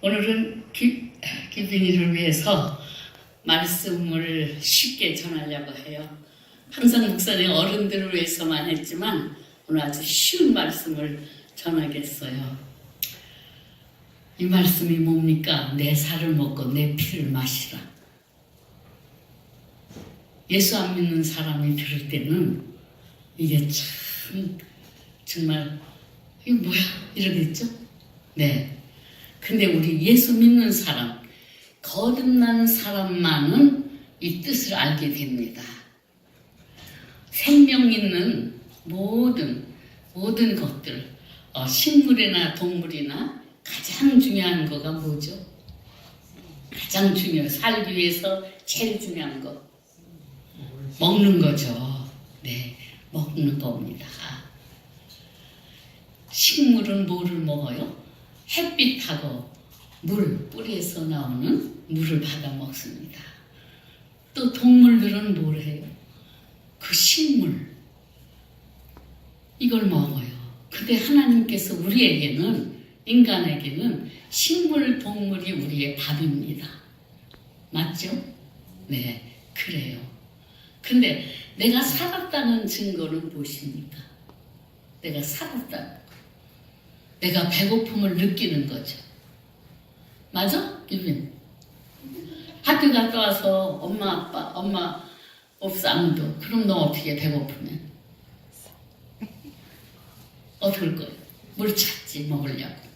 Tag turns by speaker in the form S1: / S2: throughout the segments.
S1: 오늘은 기빈이를 위해서 말씀을 쉽게 전하려고 해요. 항상 목사님 어른들을 위해서만 했지만 오늘 아주 쉬운 말씀을 전하겠어요. 이 말씀이 뭡니까? 내 살을 먹고 내 피를 마시라. 예수 안 믿는 사람이 들을 때는 이게 참 정말 이게 뭐야? 이러겠죠? 네. 근데 우리 예수 믿는 사람, 거듭난 사람만은 이 뜻을 알게 됩니다. 생명 있는 모든 것들, 식물이나 동물이나 가장 중요한 거가 뭐죠? 가장 중요해요. 살기 위해서 제일 중요한 거. 먹는 거죠. 네, 먹는 겁니다. 식물은 뭐를 먹어요? 햇빛하고 물, 뿌리에서 나오는 물을 받아 먹습니다. 또 동물들은 뭘 해요? 그 식물, 이걸 먹어요. 근데 하나님께서 우리에게는, 인간에게는 식물, 동물이 우리의 밥입니다. 맞죠? 네, 그래요. 근데 내가 살았다는 증거는 무엇입니까? 내가 살았다는 거. 내가 배고픔을 느끼는 거죠. 맞아? 유빈. 학교 갔다 와서 엄마 없어 아무도. 그럼 너 어떻게 배고프면? 어떨 거예요? 뭘 찾지 먹으려고.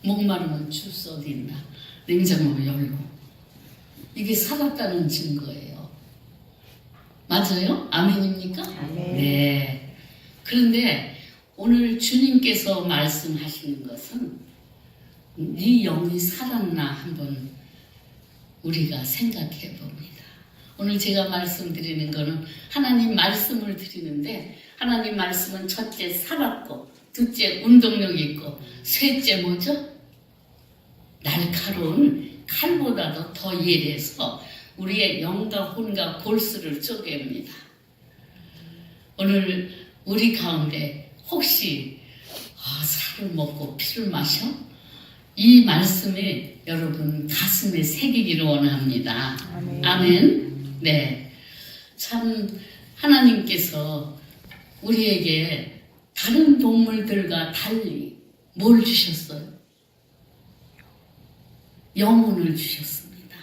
S1: 목마르면 주스 어디 있나? 냉장고 열고. 이게 살았다는 증거예요. 맞아요? 아멘입니까? 아멘. 네. 그런데 오늘 주님께서 말씀하시는 것은 네 영이 살았나 한번 우리가 생각해 봅니다. 오늘 제가 말씀드리는 것은 하나님 말씀을 드리는데 하나님 말씀은 첫째 살았고 둘째 운동력 있고 셋째 뭐죠? 날카로운 칼보다도 더 예리해서 우리의 영과 혼과 골수를 쪼갭니다. 오늘 우리 가운데 혹시 살을 먹고 피를 마셔? 이 말씀이 여러분 가슴에 새기기를 원합니다. 아멘. 아멘. 네. 참 하나님께서 우리에게 다른 동물들과 달리 뭘 주셨어요? 영혼을 주셨습니다.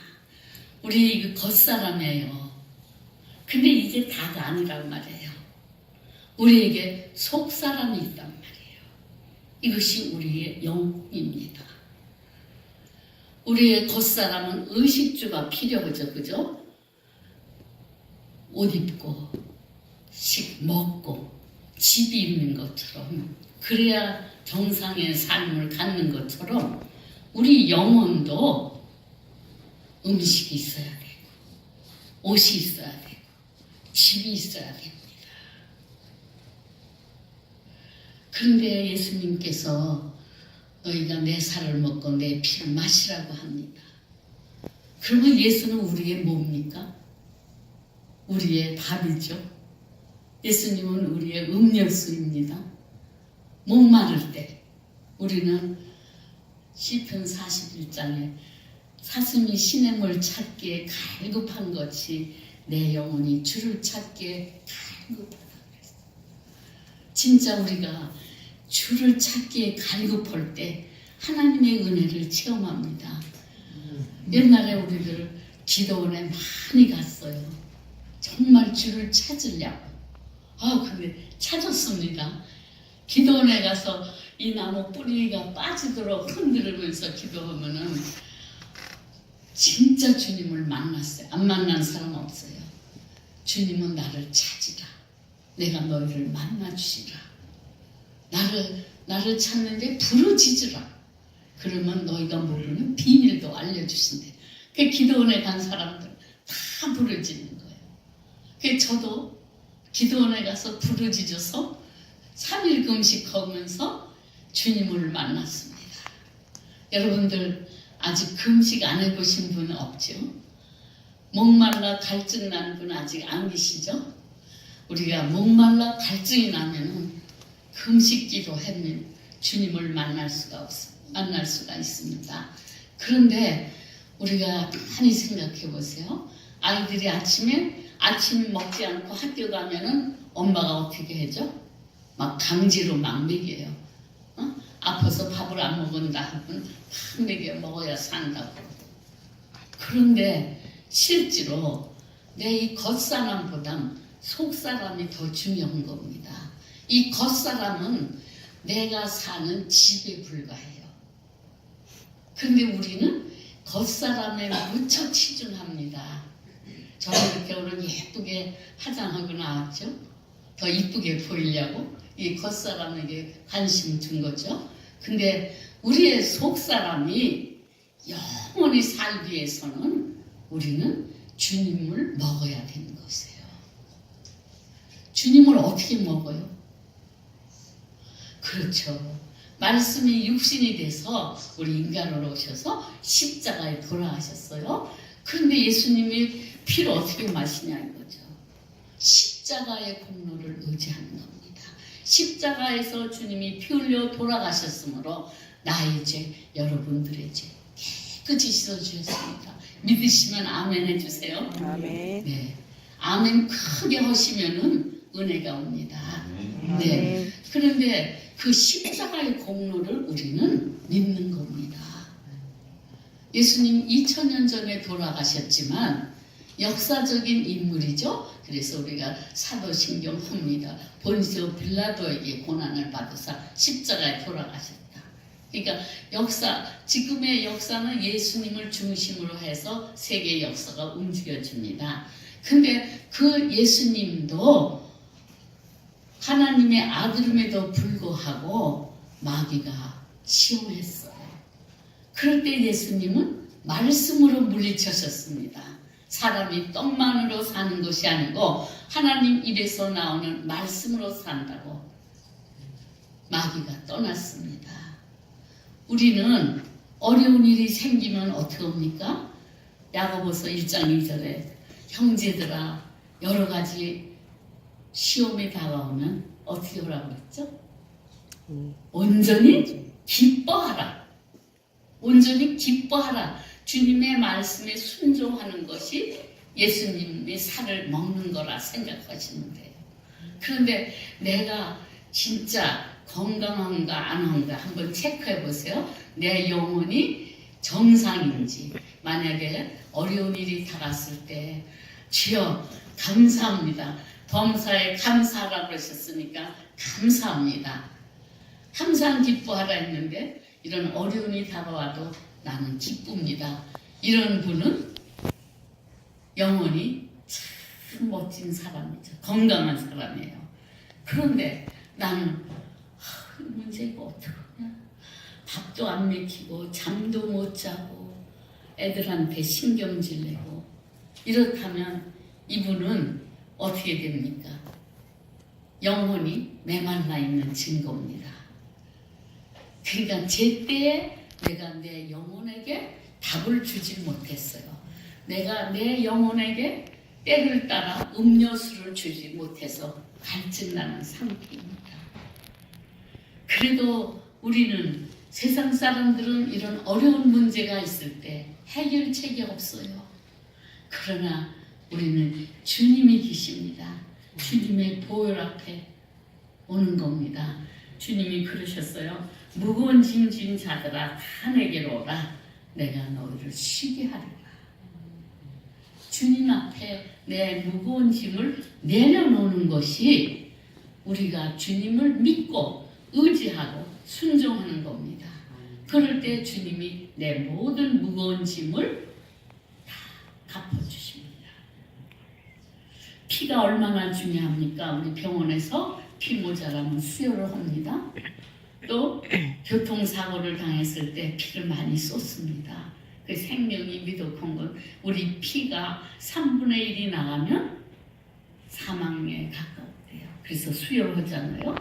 S1: 우리 겉사람이에요. 근데 이게 다가 아니란 말이에요. 우리에게 속사람이 있단 말이에요. 이것이 우리의 영입니다. 우리의 겉사람은 의식주가 필요하죠. 그죠? 옷 입고 먹고 집이 있는 것처럼 그래야 정상의 삶을 갖는 것처럼 우리 영혼도 음식이 있어야 되고 옷이 있어야 되고 집이 있어야 됩니다. 그런데 예수님께서 너희가 내 살을 먹고 내 피를 마시라고 합니다. 그러면 예수는 우리의 뭡니까? 우리의 밥이죠. 예수님은 우리의 음료수입니다. 목마를 때 우리는 시편 41장에 사슴이 시냇물 찾기에 갈급한 것이 내 영혼이 주를 찾기에 갈급하다. 진짜 우리가 주를 찾기에 갈급할 때 하나님의 은혜를 체험합니다. 옛날에 우리들 기도원에 많이 갔어요. 정말 주를 찾으려고. 근데 찾았습니다. 기도원에 가서 이 나무 뿌리가 빠지도록 흔들면서 기도하면은 진짜 주님을 만났어요. 안 만난 사람 없어요. 주님은 나를 찾으라. 내가 너희를 만나주시라. 나를 찾는데 부르짖으라. 그러면 너희가 모르는 비밀도 알려주신대. 그 기도원에 간 사람들 다 부르짖는 거예요. 그 저도 기도원에 가서 부르짖어서 3일 금식하면서 주님을 만났습니다. 여러분들 아직 금식 안 해보신 분 없죠? 목말라 갈증 나는 분 아직 안 계시죠? 우리가 목말라 갈증이 나면은 금식 기도하면 주님을 만날 수가 없습니다. 만날 수가 있습니다. 그런데 우리가 많이 생각해 보세요. 아이들이 아침 먹지 않고 학교 가면은 엄마가 어떻게 해줘? 막 강제로 막 먹여요. 아파서 밥을 안 먹는다 하면 막 먹여야 산다고. 그런데 실제로 내 이 겉사람보다 속사람이 더 중요한 겁니다. 이 겉사람은 내가 사는 집에 불과해요. 그런데 우리는 겉사람에 무척 치중합니다. 저는 이렇게 오늘 예쁘게 화장하고 나왔죠. 더 이쁘게 보이려고 이 겉사람에게 관심 준 거죠. 근데 우리의 속사람이 영원히 살기 위해서는 우리는 주님을 먹어야 되는 것이에요. 주님을 어떻게 먹어요? 그렇죠. 말씀이 육신이 돼서 우리 인간으로 오셔서 십자가에 돌아가셨어요. 그런데 예수님이 피를 어떻게 마시냐 이거죠. 십자가의 공로를 의지하는 겁니다. 십자가에서 주님이 피 흘려 돌아가셨으므로 나의 죄, 여러분들의 죄 깨끗이 씻어주셨습니다. 믿으시면 아멘 해주세요.
S2: 아멘.
S1: 네, 아멘 크게 하시면은 은혜가 옵니다. 네, 그런데 그 십자가의 공로를 우리는 믿는 겁니다. 예수님 2000년 전에 돌아가셨지만 역사적인 인물이죠. 그래서 우리가 사도신경 합니다. 본시오 빌라도에게 고난을 받으사 십자가에 돌아가셨다. 그러니까 지금의 역사는 예수님을 중심으로 해서 세계 역사가 움직여집니다. 근데 그 예수님도 하나님의 아들임에도 불구하고 마귀가 시험했어요. 그럴 때 예수님은 말씀으로 물리쳐셨습니다. 사람이 떡만으로 사는 것이 아니고 하나님 입에서 나오는 말씀으로 산다고 마귀가 떠났습니다. 우리는 어려운 일이 생기면 어떻게 합니까? 야고보서 1장 2절에 형제들아 여러 가지 시험이 다가오면 어떻게 하라고 했죠? 온전히 기뻐하라. 온전히 기뻐하라. 주님의 말씀에 순종하는 것이 예수님의 살을 먹는 거라 생각하시면 돼요. 그런데 내가 진짜 건강한가 안 한가 한번 체크해 보세요. 내 영혼이 정상인지. 만약에 어려운 일이 다가왔을 때 주여 감사합니다. 범사에 감사하라고 그러셨으니까 감사합니다. 항상 기뻐하라 했는데 이런 어려움이 다가와도 나는 기쁩니다. 이런 분은 영혼이 참 멋진 사람이죠. 건강한 사람이에요. 그런데 나는 문제 이거 어떡하냐. 밥도 안 먹히고 잠도 못 자고 애들한테 신경질 내고 이렇다면 이분은 어떻게 됩니까? 영혼이 메말라 있는 증거입니다. 그러니까 제때에 내가 내 영혼에게 답을 주지 못했어요. 내가 내 영혼에게 때를 따라 음료수를 주지 못해서 갈증나는 상태입니다. 그래도 우리는 세상 사람들은 이런 어려운 문제가 있을 때 해결책이 없어요. 그러나 우리는 주님이 계십니다. 주님의 보혈 앞에 오는 겁니다. 주님이 그러셨어요. 무거운 짐 진 자들아 다 내게로 오라. 내가 너희를 쉬게 하리라. 주님 앞에 내 무거운 짐을 내려놓는 것이 우리가 주님을 믿고 의지하고 순종하는 겁니다. 그럴 때 주님이 내 모든 무거운 짐을 다 갚아주십니다. 피가 얼마나 중요합니까? 우리 병원에서 피 모자라면 수혈을 합니다. 또 교통사고를 당했을 때 피를 많이 쏟습니다. 그 생명이 미독한 건 우리 피가 3분의 1이 나가면 사망에 가까웠대요. 그래서 수혈을 하잖아요.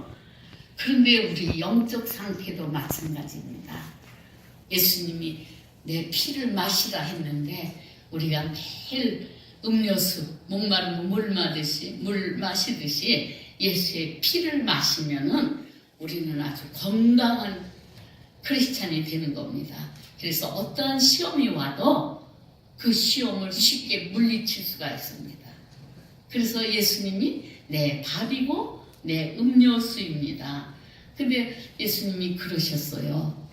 S1: 그런데 우리 영적 상태도 마찬가지입니다. 예수님이 내 피를 마시라 했는데 우리가 매일 음료수, 목마르면 물 마시듯이 예수의 피를 마시면은 우리는 아주 건강한 크리스찬이 되는 겁니다. 그래서 어떠한 시험이 와도 그 시험을 쉽게 물리칠 수가 있습니다. 그래서 예수님이 내 밥이고 내 음료수입니다. 근데 예수님이 그러셨어요.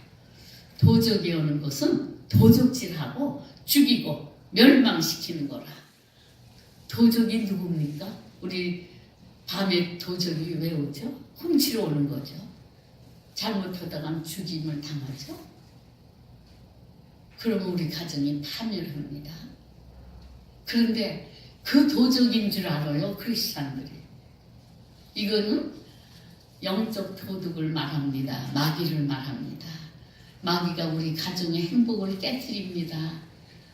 S1: 도적이 오는 것은 도적질하고 죽이고 멸망시키는 거라. 도적이 누굽니까? 우리 밤에 도적이 왜 오죠? 훔치러 오는 거죠. 잘못하다가 죽임을 당하죠. 그러면 우리 가정이 파멸합니다. 그런데 그 도적인 줄 알아요, 크리스찬들이. 이거는 영적 도둑을 말합니다. 마귀를 말합니다. 마귀가 우리 가정의 행복을 깨뜨립니다.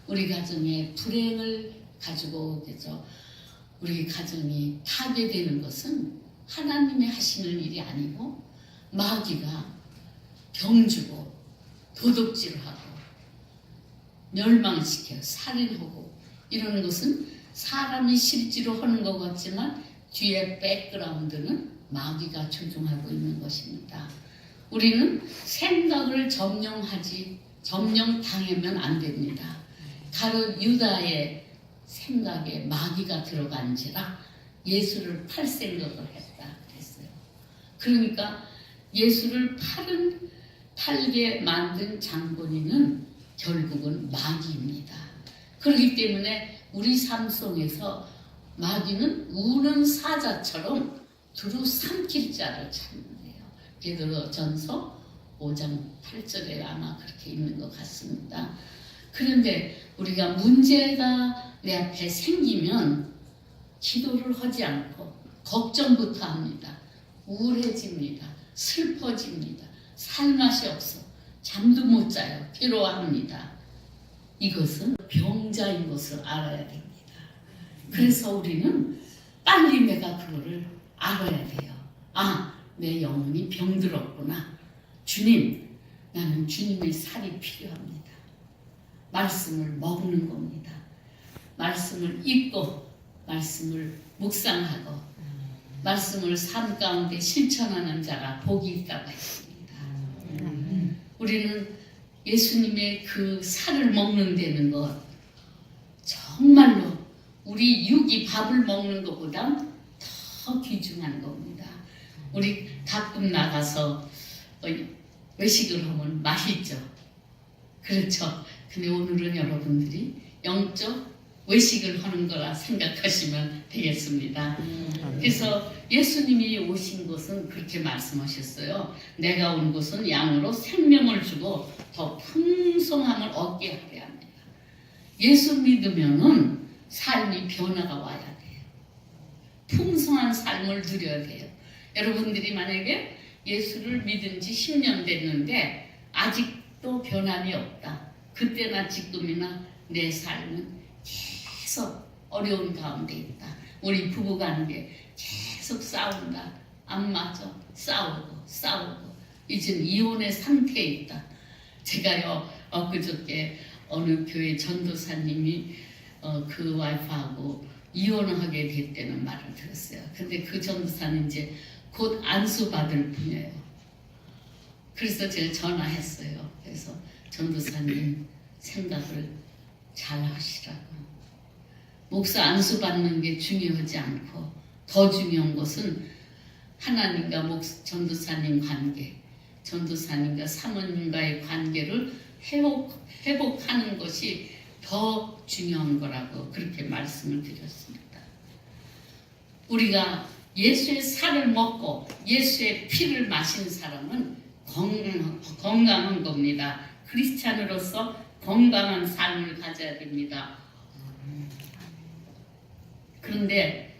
S1: 우리 가정의 불행을 가지고 오겠죠. 우리 가정이 파괴되는 것은 하나님이 하시는 일이 아니고 마귀가 병주고 도둑질하고 멸망시켜 살인하고 이러는 것은 사람이 실제로 하는 것 같지만 뒤에 백그라운드는 마귀가 조종하고 있는 것입니다. 우리는 생각을 점령당하면 안 됩니다. 가룟 유다의 생각에 마귀가 들어간지라 예수를 팔 생각을 했다 그랬어요. 그러니까 예수를 팔게 만든 장본인은 결국은 마귀입니다. 그렇기 때문에 우리 삶 속에서 마귀는 우는 사자처럼 두루 삼킬 자를 찾는데요. 베드로전서 5장 8절에 아마 그렇게 있는 것 같습니다. 그런데 우리가 문제가 내 앞에 생기면 기도를 하지 않고 걱정부터 합니다. 우울해집니다. 슬퍼집니다. 살맛이 없어. 잠도 못 자요. 괴로워합니다. 이것은 병자인 것을 알아야 됩니다. 그래서 우리는 빨리 내가 그거를 알아야 돼요. 아, 내 영혼이 병들었구나. 주님, 나는 주님의 살이 필요합니다. 말씀을 먹는 겁니다. 말씀을 읽고 말씀을 묵상하고 말씀을 삶 가운데 실천하는 자가 복이 있다고 했습니다. 우리는 예수님의 그 살을 먹는 데는 것 정말로 우리 육이 밥을 먹는 것보다 더 귀중한 겁니다. 우리 가끔 나가서 외식을 하면 맛있죠. 그렇죠. 근데 오늘은 여러분들이 영적 외식을 하는 거라 생각하시면 되겠습니다. 그래서 예수님이 오신 것은 그렇게 말씀하셨어요. 내가 온 것은 양으로 생명을 주고 더 풍성함을 얻게 하려 합니다. 예수 믿으면은 삶이 변화가 와야 돼요. 풍성한 삶을 누려야 돼요. 여러분들이 만약에 예수를 믿은 지 10년 됐는데 아직도 변함이 없다. 그때나 지금이나 내 삶은 계속 어려운 가운데 있다. 우리 부부관계 계속 싸운다. 안 맞아. 싸우고 이젠 이혼의 상태에 있다. 제가요 엊그저께 어느 교회 전도사님이 그 와이프하고 이혼을 하게 됐다는 말을 들었어요. 근데 그 전도사는 이제 곧 안수받을 분이에요. 그래서 제가 전화했어요. 그래서 전도사님 생각을 잘 하시라고. 목사 안수받는 게 중요하지 않고 더 중요한 것은 하나님과 전도사님 관계, 전도사님과 사모님과의 관계를 회복하는 것이 더 중요한 거라고 그렇게 말씀을 드렸습니다. 우리가 예수의 살을 먹고 예수의 피를 마신 사람은 건강한 겁니다. 크리스찬으로서 건강한 삶을 가져야 됩니다. 그런데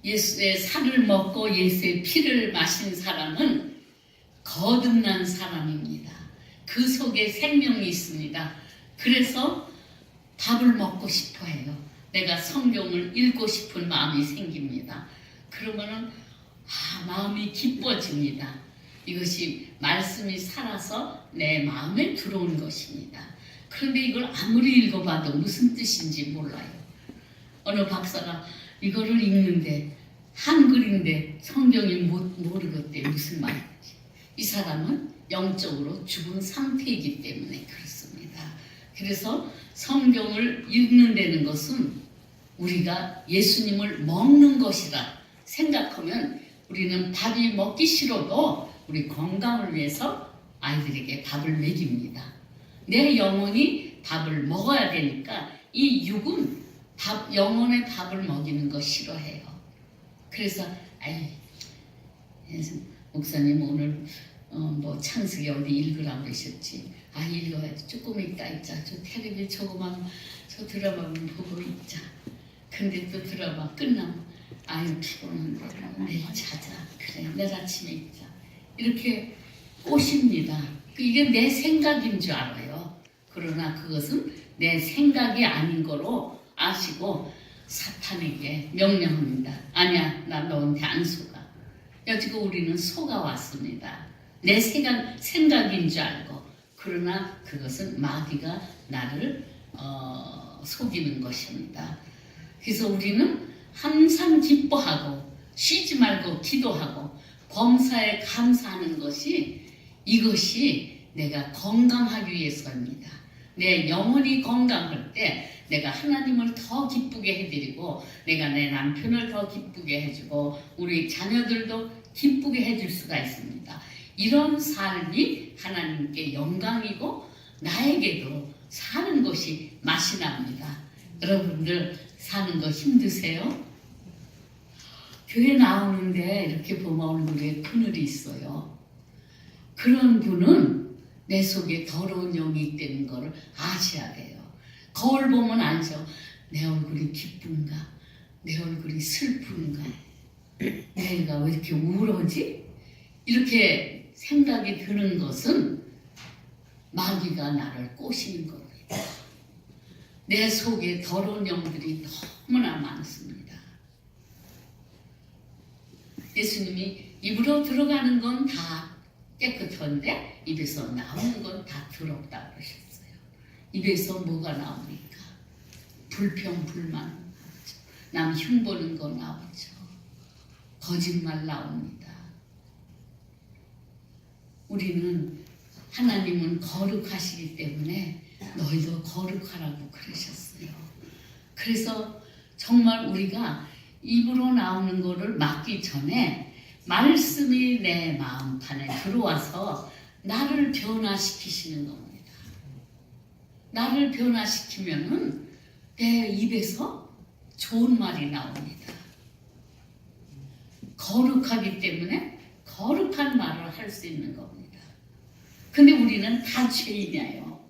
S1: 예수의 살을 먹고 예수의 피를 마신 사람은 거듭난 사람입니다. 그 속에 생명이 있습니다. 그래서 밥을 먹고 싶어 해요. 내가 성경을 읽고 싶은 마음이 생깁니다. 그러면은 마음이 기뻐집니다. 이것이 말씀이 살아서 내 마음에 들어온 것입니다. 그런데 이걸 아무리 읽어봐도 무슨 뜻인지 몰라요. 어느 박사가 이거를 읽는데 한글인데 성경이 모르겠대. 무슨 말인지. 이 사람은 영적으로 죽은 상태이기 때문에 그렇습니다. 그래서 성경을 읽는다는 것은 우리가 예수님을 먹는 것이라 생각하면 우리는 밥이 먹기 싫어도 우리 건강을 위해서 아이들에게 밥을 먹입니다. 내 영혼이 밥을 먹어야 되니까 이 육은 영혼의 밥을 먹이는 거 싫어해요. 그래서 목사님 오늘 뭐 창세기 어디 읽으라고 그러셨지. 읽어야지. 조금 있다 있자. 저 텔레비 저거만 저 드라마만 보고 있자. 근데 또 드라마 끝나면 피곤한데 내일 자자. 그래 내일 아침에 있자. 이렇게 꼬십니다. 이게 내 생각인 줄 알아요. 그러나 그것은 내 생각이 아닌 거로 아시고 사탄에게 명령합니다. 아니야, 나 너한테 안 속아. 여지고 우리는 속아왔습니다. 내 생각인 줄 알고. 그러나 그것은 마귀가 나를 속이는 것입니다. 그래서 우리는 항상 기뻐하고 쉬지 말고 기도하고 범사에 감사하는 이것이 내가 건강하기 위해서입니다. 내 영혼이 건강할 때 내가 하나님을 더 기쁘게 해드리고 내가 내 남편을 더 기쁘게 해주고 우리 자녀들도 기쁘게 해줄 수가 있습니다. 이런 삶이 하나님께 영광이고 나에게도 사는 것이 맛이 납니다. 여러분들 사는 거 힘드세요? 교회 나오는데 이렇게 보면 얼굴에 그늘이 있어요. 그런 분은 내 속에 더러운 영이 있다는 것을 아셔야 돼요. 거울 보면 알죠. 내 얼굴이 기쁜가? 내 얼굴이 슬픈가? 내가 왜 이렇게 우울하지? 이렇게 생각이 드는 것은 마귀가 나를 꼬시는 겁니다. 내 속에 더러운 영들이 너무나 많습니다. 예수님이 입으로 들어가는 건 다 깨끗한데 입에서 나오는 건 다 더럽다 그러셨어요. 입에서 뭐가 나옵니까? 불평, 불만 나오죠. 남 흉보는 거 나오죠. 거짓말 나옵니다. 우리는 하나님은 거룩하시기 때문에 너희도 거룩하라고 그러셨어요. 그래서 정말 우리가 입으로 나오는 거를 막기 전에 말씀이 내 마음판에 들어와서 나를 변화시키시는 겁니다. 나를 변화시키면은 내 입에서 좋은 말이 나옵니다. 거룩하기 때문에 거룩한 말을 할 수 있는 겁니다. 근데 우리는 다 죄인이에요.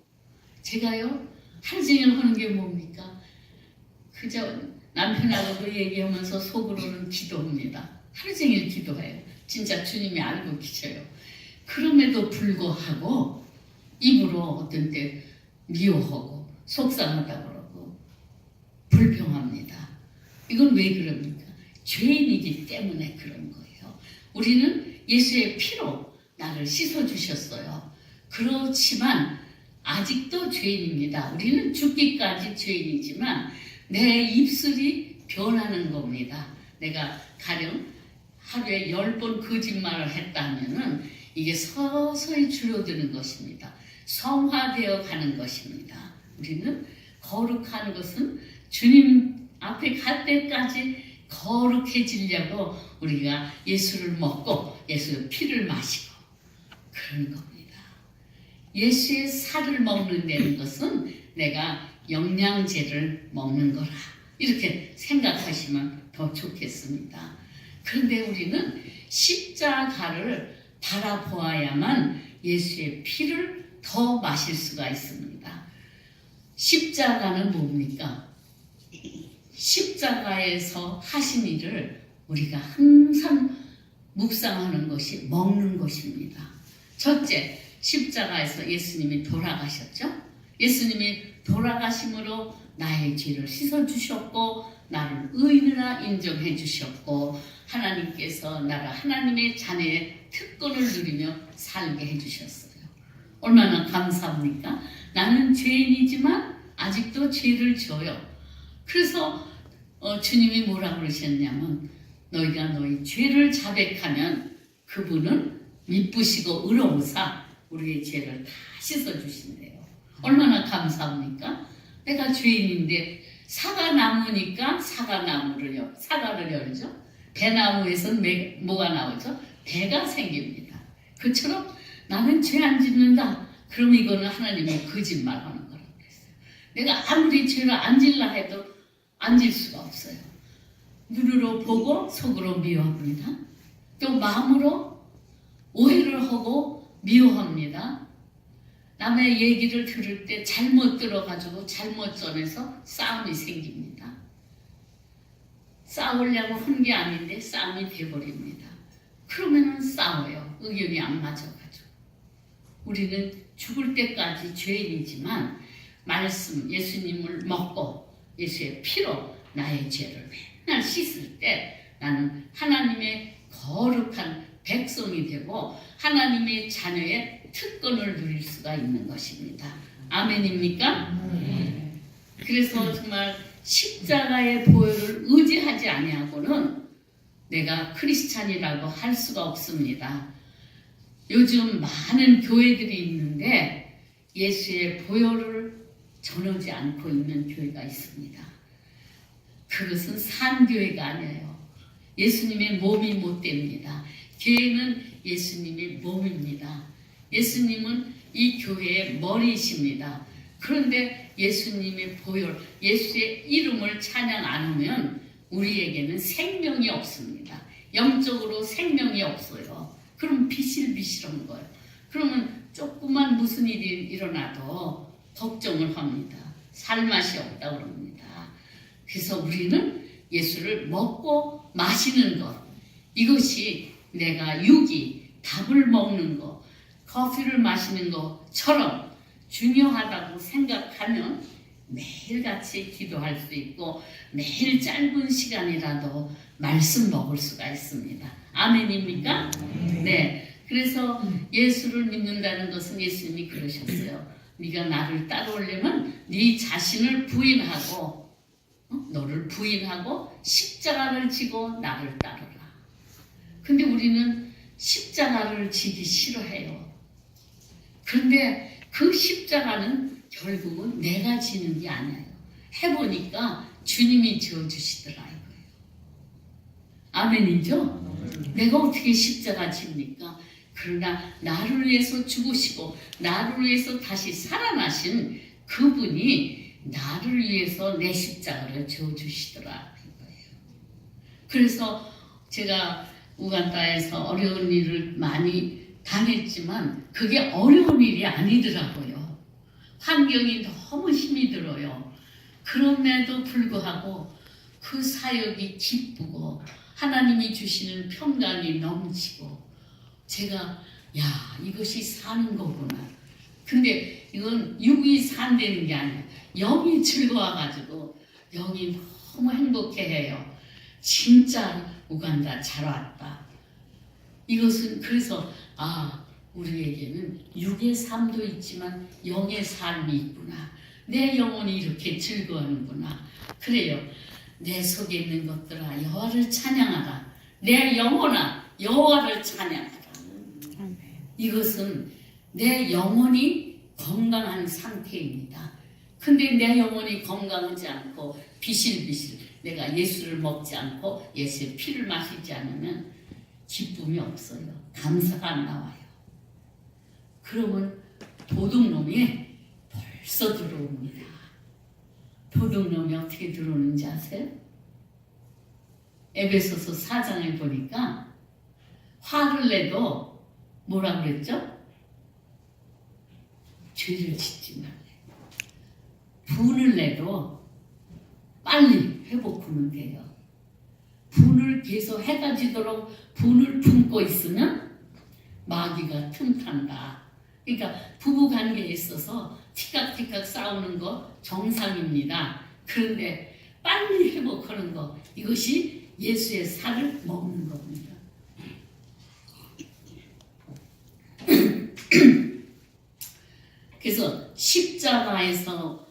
S1: 제가요 하루 종일 하는 게 뭡니까? 그저 남편하고도 얘기하면서 속으로는 기도합니다. 하루 종일 기도해요. 진짜 주님이 알고 계셔요. 그럼에도 불구하고 입으로 어떤 때 미워하고 속상하다고 그러고 불평합니다. 이건 왜 그럽니까? 죄인이기 때문에 그런 거예요. 우리는 예수의 피로 나를 씻어주셨어요. 그렇지만 아직도 죄인입니다. 우리는 죽기까지 죄인이지만 내 입술이 변하는 겁니다. 내가 가령 하루에 10번 거짓말을 했다 하면은 이게 서서히 줄어드는 것입니다. 성화되어 가는 것입니다. 우리는 거룩한 것은 주님 앞에 갈 때까지 거룩해지려고 우리가 예수를 먹고 예수의 피를 마시고 그런 겁니다. 예수의 살을 먹는다는 것은 내가 영양제를 먹는 거라 이렇게 생각하시면 더 좋겠습니다. 그런데 우리는 십자가를 바라보아야만 예수의 피를 더 마실 수가 있습니다. 십자가는 뭡니까? 십자가에서 하신 일을 우리가 항상 묵상하는 것이 먹는 것입니다. 첫째, 십자가에서 예수님이 돌아가셨죠? 예수님이 돌아가심으로 나의 죄를 씻어주셨고 나를 의인으로 인정해 주셨고 하나님께서 나를 하나님의 자녀의 특권을 누리며 살게 해주셨어요. 얼마나 감사합니까? 나는 죄인이지만 아직도 죄를 져요. 그래서 주님이 뭐라고 그러셨냐면 너희가 너희 죄를 자백하면 그분은 미쁘시고 의로우사 우리의 죄를 다 씻어주신대요. 얼마나 감사합니까? 내가 죄인인데 사과나무니까 사과를 열죠. 배나무에서는 뭐가 나오죠? 배가 생깁니다. 그처럼 나는 죄 안 짓는다. 그럼 이거는 하나님이 거짓말하는 거라고 했어요. 내가 아무리 죄를 안 질라 해도 안 질 수가 없어요. 눈으로 보고 속으로 미워합니다. 또 마음으로 오해를 하고 미워합니다. 남의 얘기를 들을 때 잘못 들어가지고 잘못 전해서 싸움이 생깁니다. 싸우려고 한 게 아닌데 싸움이 돼버립니다. 그러면은 싸워요. 의견이 안 맞아가지고. 우리는 죽을 때까지 죄인이지만 말씀 예수님을 먹고 예수의 피로 나의 죄를 맨날 씻을 때 나는 하나님의 거룩한 백성이 되고 하나님의 자녀의 특권을 누릴 수가 있는 것입니다. 아멘입니까? 그래서 정말 십자가의 보혈을 의지하지 아니하고는 내가 크리스찬이라고 할 수가 없습니다. 요즘 많은 교회들이 있는데 예수의 보혈을 전하지 않고 있는 교회가 있습니다. 그것은 산교회가 아니에요. 예수님의 몸이 못 됩니다. 교회는 예수님의 몸입니다. 예수님은 이 교회의 머리이십니다. 그런데 예수님의 보혈, 예수의 이름을 찬양 안 하면 우리에게는 생명이 없습니다. 영적으로 생명이 없어요. 그럼 비실비실한 거예요. 그러면 조그만 무슨 일이 일어나도 걱정을 합니다. 살맛이 없다 그럽니다. 그래서 우리는 예수를 먹고 마시는 것, 이것이 내가 육이 밥을 먹는 것, 커피를 마시는 것처럼 중요하다고 생각하면 매일같이 기도할 수 있고 매일 짧은 시간이라도 말씀 먹을 수가 있습니다. 아멘입니까? 네. 그래서 예수를 믿는다는 것은 예수님이 그러셨어요. 네가 나를 따라오려면 네 자신을 부인하고 너를 부인하고 십자가를 지고 나를 따르라. 근데 우리는 십자가를 지기 싫어해요. 그런데 그 십자가는 결국은 내가 지는 게 아니에요. 해보니까 주님이 지어주시더라 이거예요. 아멘이죠? 내가 어떻게 십자가 집니까? 그러나 나를 위해서 죽으시고 나를 위해서 다시 살아나신 그분이 나를 위해서 내 십자가를 지어주시더라 이거예요. 그래서 제가 우간다에서 어려운 일을 많이 당했지만 그게 어려운 일이 아니더라고요. 환경이 너무 힘이 들어요. 그럼에도 불구하고 그 사역이 기쁘고 하나님이 주시는 평강이 넘치고 제가 이것이 사는 거구나. 근데 이건 육이 산다는 게 아니에요. 영이 즐거워가지고 영이 너무 행복해해요. 진짜 우간다 잘 왔다. 이것은 그래서 우리에게는 육의 삶도 있지만 영의 삶이 있구나. 내 영혼이 이렇게 즐거워하는구나. 그래요. 내 속에 있는 것들아 여호와를 찬양하라. 내 영혼아 여호와를 찬양하라. 이것은 내 영혼이 건강한 상태입니다. 근데 내 영혼이 건강하지 않고 비실비실 내가 예수를 먹지 않고 예수의 피를 마시지 않으면 기쁨이 없어요. 감사가 안 나와요. 그러면 도둑놈이 벌써 들어옵니다. 도둑놈이 어떻게 들어오는지 아세요? 에베소서 4장에 보니까 화를 내도 뭐라 그랬죠? 죄를 짓지 말래. 분을 내도 빨리 회복하면 돼요. 분을 계속 해가 지도록 분을 품고 있으면 마귀가 틈탄다. 그러니까 부부관계에 있어서 티깍티깍 싸우는 거 정상입니다. 그런데 빨리 회복하는 거, 이것이 예수의 살을 먹는 겁니다. 그래서 십자가에서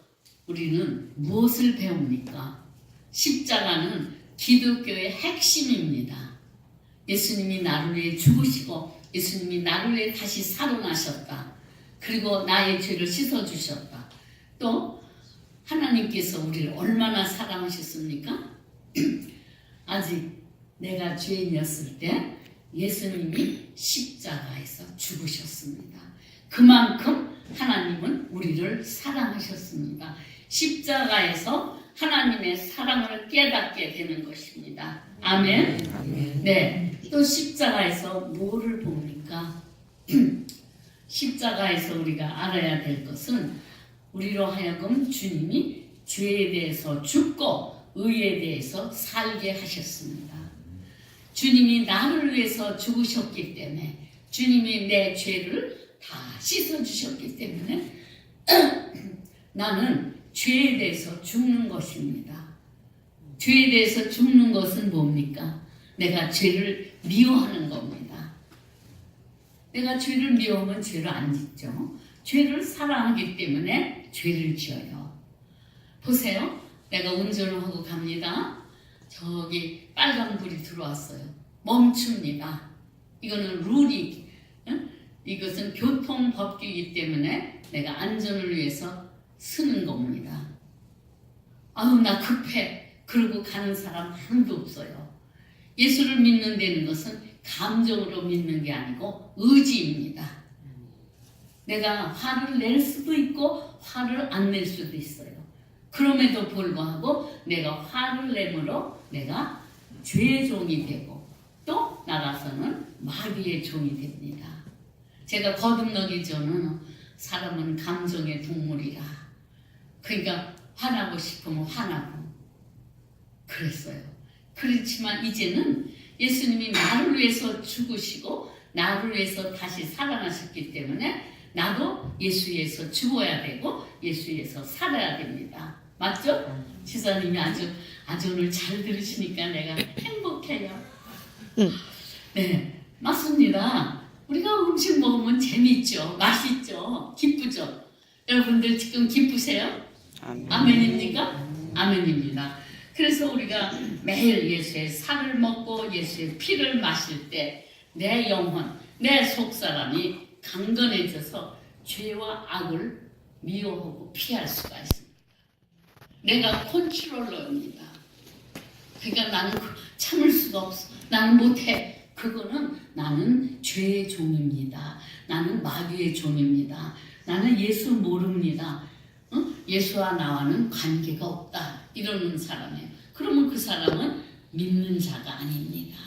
S1: 우리는 무엇을 배웁니까? 십자가는 기독교의 핵심입니다. 예수님이 나를 위해 죽으시고 예수님이 나를 위해 다시 살아나셨다. 그리고 나의 죄를 씻어주셨다. 또 하나님께서 우리를 얼마나 사랑하셨습니까? 아직 내가 죄인이었을 때 예수님이 십자가에서 죽으셨습니다. 그만큼 하나님은 우리를 사랑하셨습니다. 십자가에서 하나님의 사랑을 깨닫게 되는 것입니다. 아멘. 네. 또 십자가에서 뭐를 봅니까? 십자가에서 우리가 알아야 될 것은 우리로 하여금 주님이 죄에 대해서 죽고 의에 대해서 살게 하셨습니다. 주님이 나를 위해서 죽으셨기 때문에, 주님이 내 죄를 다 씻어주셨기 때문에 나는 죄에 대해서 죽는 것입니다. 죄에 대해서 죽는 것은 뭡니까? 내가 죄를 미워하는 겁니다. 내가 죄를 미워하면 죄를 안 짓죠. 죄를 사랑하기 때문에 죄를 지어요. 보세요. 내가 운전을 하고 갑니다. 저기 빨간불이 들어왔어요. 멈춥니다. 이거는 룰이, 이것은 교통법규이기 때문에 내가 안전을 위해서 쓰는 겁니다. 아유, 나 급해. 그러고 가는 사람 한도 없어요. 예수를 믿는 데는 것은 감정으로 믿는 게 아니고 의지입니다. 내가 화를 낼 수도 있고 화를 안 낼 수도 있어요. 그럼에도 불구하고 내가 화를 내므로 내가 죄의 종이 되고 또 나가서는 마귀의 종이 됩니다. 제가 거듭나기 전은 사람은 감정의 동물이라, 그러니까 화나고 싶으면 화나고 그랬어요. 그렇지만 이제는 예수님이 나를 위해서 죽으시고 나를 위해서 다시 살아나셨기 때문에 나도 예수 위해서 죽어야 되고 예수 위해서 살아야 됩니다. 맞죠? 지사님이 아주 오늘 잘 들으시니까 내가 행복해요. 네, 맞습니다. 우리가 음식 먹으면 재밌죠, 맛있죠, 기쁘죠. 여러분들 지금 기쁘세요? 아멘입니까? 아멘입니다. 그래서 우리가 매일 예수의 살을 먹고 예수의 피를 마실 때 내 영혼, 내 속사람이 강건해져서 죄와 악을 미워하고 피할 수가 있습니다. 내가 컨트롤러입니다. 그러니까 나는 참을 수가 없어. 나는 못해. 그거는 나는 죄의 종입니다. 나는 마귀의 종입니다. 나는 예수 모릅니다. 예수와 나와는 관계가 없다. 이러는 사람이에요. 그러면 그 사람은 믿는 자가 아닙니다.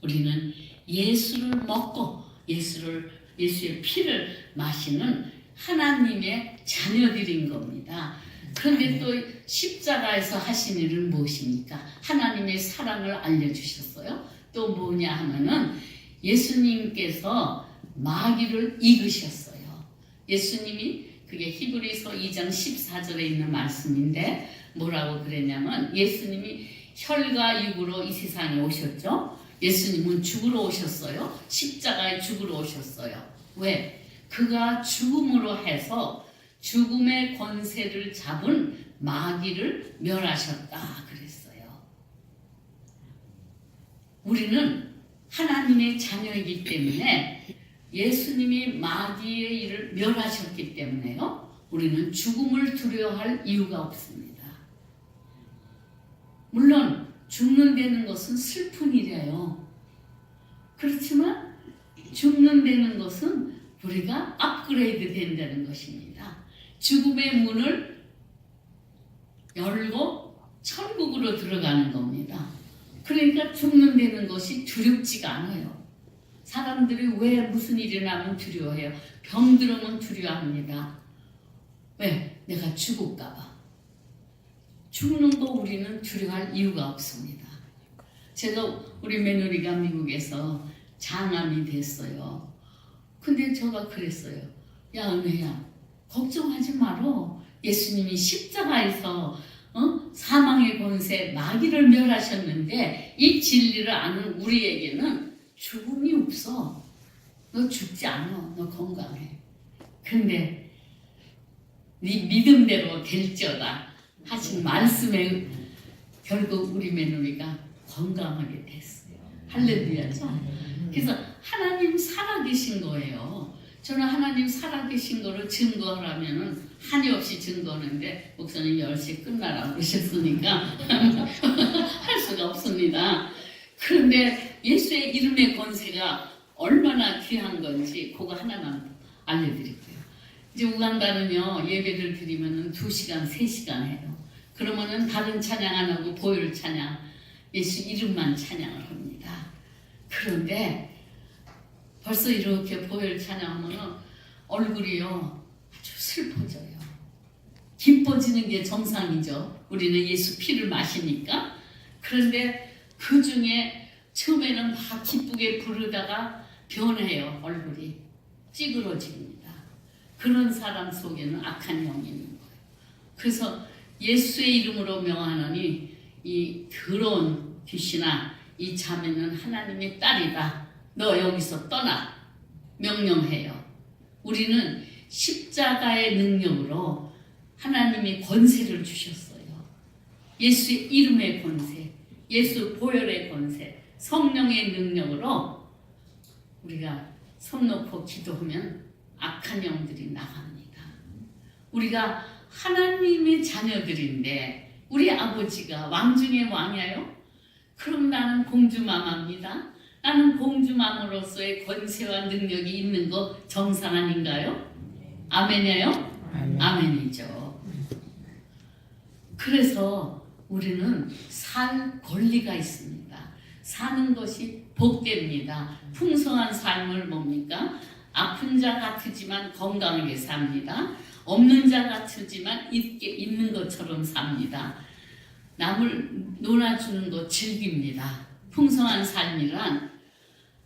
S1: 우리는 예수를 먹고 예수의 피를 마시는 하나님의 자녀들인 겁니다. 그런데 또 십자가에서 하신 일은 무엇입니까? 하나님의 사랑을 알려주셨어요. 또 뭐냐 하면은 예수님께서 마귀를 이기셨어요. 예수님이, 그게 히브리서 2장 14절에 있는 말씀인데 뭐라고 그랬냐면, 예수님이 혈과 육으로 이 세상에 오셨죠. 예수님은 죽으러 오셨어요. 십자가에 죽으러 오셨어요. 왜? 그가 죽음으로 해서 죽음의 권세를 잡은 마귀를 멸하셨다 그랬어요. 우리는 하나님의 자녀이기 때문에 예수님이 마귀의 일을 멸하셨기 때문에요, 우리는 죽음을 두려워할 이유가 없습니다. 물론 죽는다는 것은 슬픈 일이에요. 그렇지만 죽는다는 것은 우리가 업그레이드 된다는 것입니다. 죽음의 문을 열고 천국으로 들어가는 겁니다. 그러니까 죽는다는 것이 두렵지가 않아요. 사람들이 왜 무슨 일이 나면 두려워해요? 병 들으면 두려워합니다. 왜? 내가 죽을까 봐. 죽는 거 우리는 두려워할 이유가 없습니다. 제가 우리 며느리가 미국에서 장암이 됐어요. 근데 제가 그랬어요. 야, 은혜야, 걱정하지 마라. 예수님이 십자가에서 사망의 권세, 마귀를 멸하셨는데 이 진리를 아는 우리에게는 죽음이 없어. 너 죽지 않아. 너 건강해. 근데 네 믿음대로 될지어다 하신 말씀에 결국 우리 며느리가 건강하게 됐어요. 할렐루야죠. 그래서 하나님 살아계신 거예요. 저는 하나님 살아계신 거를 증거하라면은 한이 없이 증거하는데 목사님 10시 끝나라고 그러셨으니까 할 수가 없습니다. 그런데 예수의 이름의 권세가 얼마나 귀한 건지 그거 하나만 알려드릴게요. 이제 우간다는요 예배를 드리면은 2시간, 3시간 해요. 그러면은 다른 찬양 안 하고 보혈 찬양, 예수 이름만 찬양을 합니다. 그런데 벌써 이렇게 보혈 찬양하면은 얼굴이요 아주 슬퍼져요. 기뻐지는 게 정상이죠. 우리는 예수 피를 마시니까. 그런데 그 중에 처음에는 막 기쁘게 부르다가 변해요. 얼굴이 찌그러집니다. 그런 사람 속에는 악한 영이 있는 거예요. 그래서 예수의 이름으로 명하노니 이 더러운 귀신아 이 자매는 하나님의 딸이다. 너 여기서 떠나 명령해요. 우리는 십자가의 능력으로 하나님이 권세를 주셨어요. 예수의 이름의 권세, 예수 보혈의 권세, 성령의 능력으로 우리가 손 놓고 기도하면 악한 영들이 나갑니다. 우리가 하나님의 자녀들인데 우리 아버지가 왕 중의 왕이에요? 그럼 나는 공주마마입니다. 나는 공주마마로서의 권세와 능력이 있는 거 정상 아닌가요? 아멘이에요? 아멘이죠. 그래서 우리는 살 권리가 있습니다. 사는 것이 복됩니다. 풍성한 삶을 뭡니까? 아픈 자 같으지만 건강하게 삽니다. 없는 자 같으지만 있는 것처럼 삽니다. 남을 놀아주는 거 즐깁니다. 풍성한 삶이란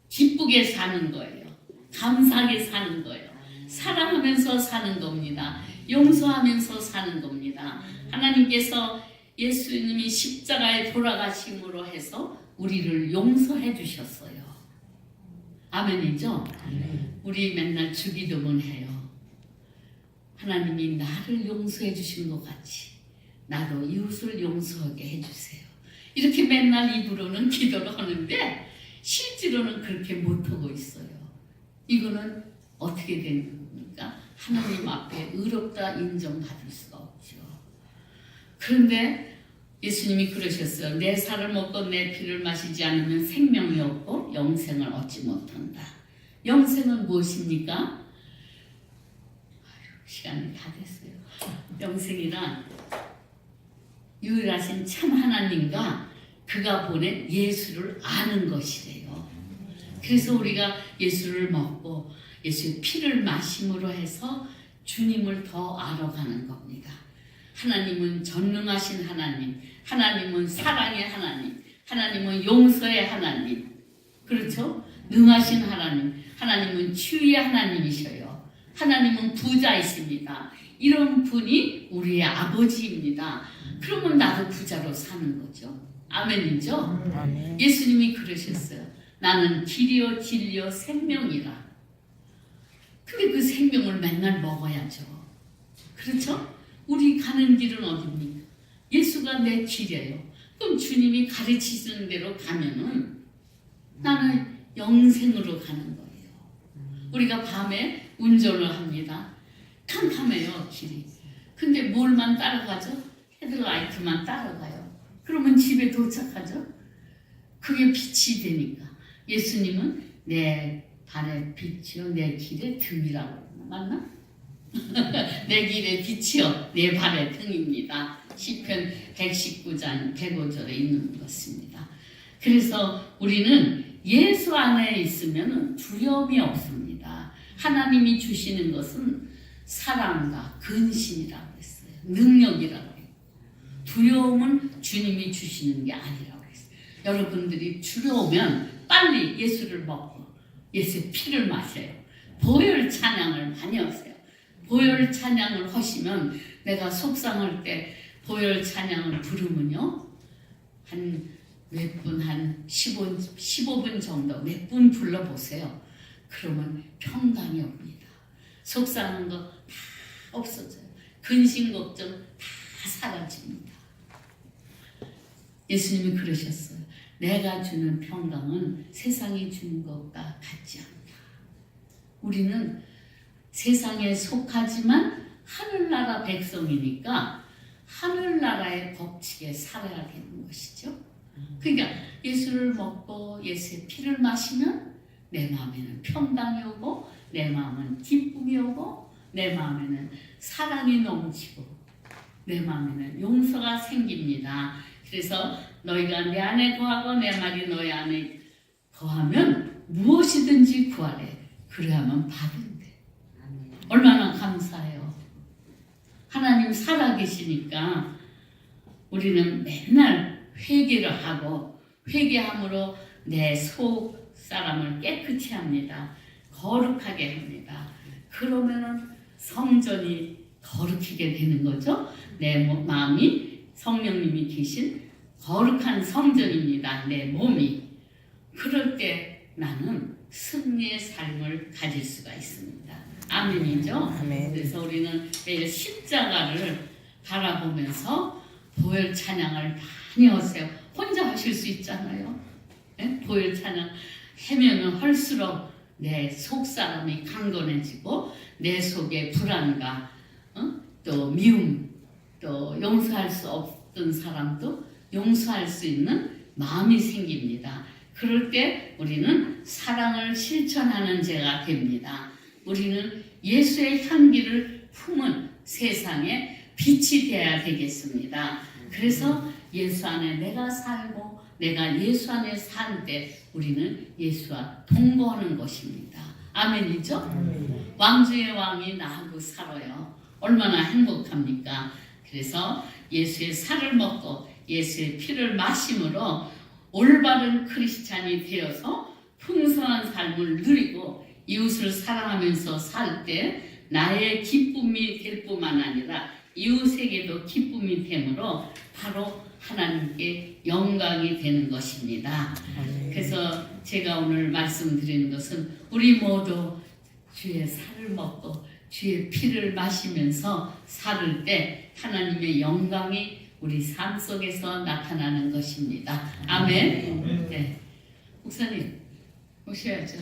S1: 기쁘게 사는 거예요. 감사하게 사는 거예요. 사랑하면서 사는 겁니다. 용서하면서 사는 겁니다. 하나님께서 예수님이 십자가에 돌아가심으로 해서 우리를 용서해 주셨어요. 아멘이죠? 우리 맨날 주기도문 해요. 하나님이 나를 용서해 주신 것 같이 나도 이웃을 용서하게 해주세요. 이렇게 맨날 입으로는 기도를 하는데 실제로는 그렇게 못하고 있어요. 이거는 어떻게 된 겁니까? 하나님 앞에 의롭다 인정받을 수가 없죠. 그런데 예수님이 그러셨어요. 내 살을 먹고 내 피를 마시지 않으면 생명이 없고 영생을 얻지 못한다. 영생은 무엇입니까? 시간이 다 됐어요. 영생이란 유일하신 참 하나님과 그가 보낸 예수를 아는 것이래요. 그래서 우리가 예수를 먹고 예수의 피를 마심으로 해서 주님을 더 알아가는 겁니다. 하나님은 전능하신 하나님, 하나님은 사랑의 하나님, 하나님은 용서의 하나님, 그렇죠? 능하신 하나님, 하나님은 치유의 하나님이셔요. 하나님은 부자이십니다. 이런 분이 우리의 아버지입니다. 그러면 나도 부자로 사는 거죠. 아멘이죠? 아멘. 예수님이 그러셨어요. 나는 길이요 진리요 생명이라. 근데 그 생명을 맨날 먹어야죠. 그렇죠? 우리 가는 길은 어디입니까? 예수가 내 길이에요. 그럼 주님이 가르치시는 대로 가면은 나는 영생으로 가는 거예요. 우리가 밤에 운전을 합니다. 캄캄해요, 길이. 근데 뭘만 따라가죠? 헤드라이트만 따라가요. 그러면 집에 도착하죠? 그게 빛이 되니까. 예수님은 내 발의 빛이요, 내 길의 등이라고. 맞나? 내 길의 빛이요, 내 발의 등입니다. 시편 119장 105절에 있는 것입니다. 그래서 우리는 예수 안에 있으면 두려움이 없습니다. 하나님이 주시는 것은 사랑과 근신이라고 했어요. 능력이라고 해요. 두려움은 주님이 주시는 게 아니라고 했어요. 여러분들이 두려우면 빨리 예수를 먹고 예수의 피를 마셔요. 보혈 찬양을 많이 하세요. 보혈 찬양을 하시면 내가 속상할 때 보혈 찬양을 부르면요. 몇 분, 한 15분 정도 몇 분 불러보세요. 그러면 평강이 옵니다. 속상한 거 다 없어져요. 근심 걱정 다 사라집니다. 예수님이 그러셨어요. 내가 주는 평강은 세상이 주는 것과 같지 않다. 우리는 세상에 속하지만 하늘나라 백성이니까 하늘나라의 법칙에 살아야 되는 것이죠. 그러니까 예수를 먹고 예수의 피를 마시면 내 마음에는 평강이 오고 내 마음은 기쁨이 오고 내 마음에는 사랑이 넘치고 내 마음에는 용서가 생깁니다. 그래서 너희가 내 안에 거하고 내 말이 너희 안에 거하면 무엇이든지 구하래. 그래야만 받은대. 얼마나 감사해요. 하나님 살아계시니까 우리는 맨날 회개를 하고 회개함으로 내 속 사람을 깨끗이 합니다. 거룩하게 합니다. 그러면은 성전이 거룩하게 되는 거죠. 내 마음이 성령님이 계신 거룩한 성전입니다. 내 몸이. 그럴 때 나는 승리의 삶을 가질 수가 있습니다. 아멘이죠?
S2: 아멘.
S1: 그래서 우리는 매일 십자가를 바라보면서 보혈 찬양을 많이 하세요. 혼자 하실 수 있잖아요. 네? 보혈 찬양 하면은 할수록 내 속사람이 강건해지고 내 속에 불안과 또 미움, 또 용서할 수 없던 사람도 용서할 수 있는 마음이 생깁니다. 그럴 때 우리는 사랑을 실천하는 자가 됩니다. 우리는 예수의 향기를 품은 세상에 빛이 되어야 되겠습니다. 그래서 예수 안에 내가 살고 내가 예수 안에 살 때 우리는 예수와 동거하는 것입니다. 아멘이죠?
S2: 아멘.
S1: 왕중의 왕이 나하고 살아요. 얼마나 행복합니까? 그래서 예수의 살을 먹고 예수의 피를 마심으로 올바른 크리스찬이 되어서 풍성한 삶을 누리고 이웃을 사랑하면서 살 때 나의 기쁨이 될 뿐만 아니라 이웃에게도 기쁨이 되므로 바로 하나님께 영광이 되는 것입니다. 그래서 제가 오늘 말씀드리는 것은 우리 모두 주의 살을 먹고 주의 피를 마시면서 살을 때 하나님의 영광이 우리 삶 속에서 나타나는 것입니다. 아멘. 네. 목사님 오셔야죠.